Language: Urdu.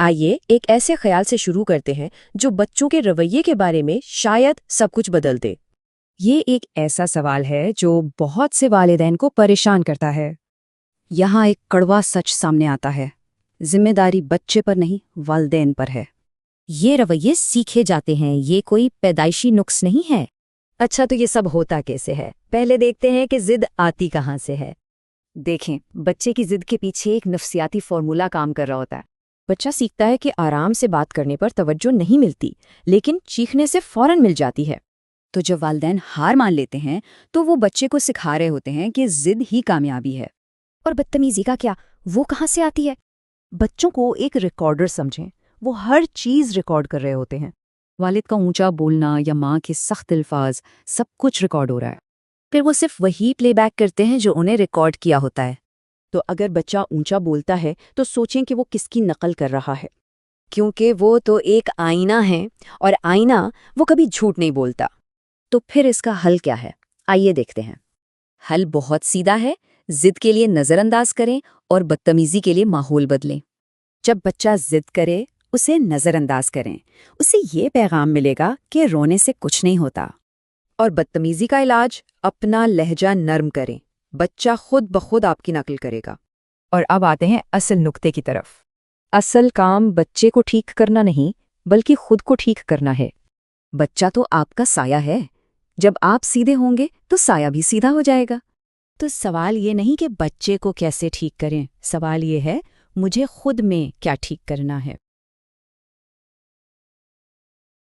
آئیے ایک ایسے خیال سے شروع کرتے ہیں جو بچوں کے رویے کے بارے میں شاید سب کچھ بدل دے۔ یہ ایک ایسا سوال ہے جو بہت سے والدین کو پریشان کرتا ہے۔ یہاں ایک کڑوا سچ سامنے آتا ہے، ذمہ داری بچے پر نہیں، والدین پر ہے۔ یہ رویے سیکھے جاتے ہیں، یہ کوئی پیدائشی نقص نہیں ہے۔ اچھا، تو یہ سب ہوتا کیسے ہے؟ پہلے دیکھتے ہیں کہ ضد آتی کہاں سے ہے۔ دیکھیں، بچے کی ضد کے پیچھے ایک نفسیاتی فارمولا کام کر رہا ہوتا ہے۔ بچہ سیکھتا ہے کہ آرام سے بات کرنے پر توجہ نہیں ملتی، لیکن چیخنے سے فوراً مل جاتی ہے۔ تو جب والدین ہار مان لیتے ہیں تو وہ بچے کو سکھا رہے ہوتے ہیں کہ ضد ہی کامیابی ہے۔ اور بدتمیزی کا کیا؟ وہ کہاں سے آتی ہے؟ بچوں کو ایک ریکارڈر سمجھیں، وہ ہر چیز ریکارڈ کر رہے ہوتے ہیں۔ والد کا اونچا بولنا یا ماں کے سخت الفاظ، سب کچھ ریکارڈ ہو رہا ہے۔ پھر وہ صرف وہی پلے بیک کرتے ہیں جو انہیں ریکارڈ کیا ہوتا ہے۔ تو اگر بچہ اونچا بولتا ہے تو سوچیں کہ وہ کس کی نقل کر رہا ہے، کیونکہ وہ تو ایک آئینہ ہے، اور آئینہ وہ کبھی جھوٹ نہیں بولتا۔ تو پھر اس کا حل کیا ہے؟ آئیے دیکھتے ہیں۔ حل بہت سیدھا ہے، ضد کے لیے نظر انداز کریں اور بدتمیزی کے لیے ماحول بدلیں۔ جب بچہ ضد کرے، اسے نظر انداز کریں، اسے یہ پیغام ملے گا کہ رونے سے کچھ نہیں ہوتا۔ اور بدتمیزی کا علاج، اپنا لہجہ نرم کریں، بچہ خود بخود آپ کی نقل کرے گا۔ اور اب آتے ہیں اصل نقطے کی طرف۔ اصل کام بچے کو ٹھیک کرنا نہیں، بلکہ خود کو ٹھیک کرنا ہے۔ بچہ تو آپ کا سایہ ہے، جب آپ سیدھے ہوں گے تو سایہ بھی سیدھا ہو جائے گا۔ تو سوال یہ نہیں کہ بچے کو کیسے ٹھیک کریں، سوال یہ ہے مجھے خود میں کیا ٹھیک کرنا ہے۔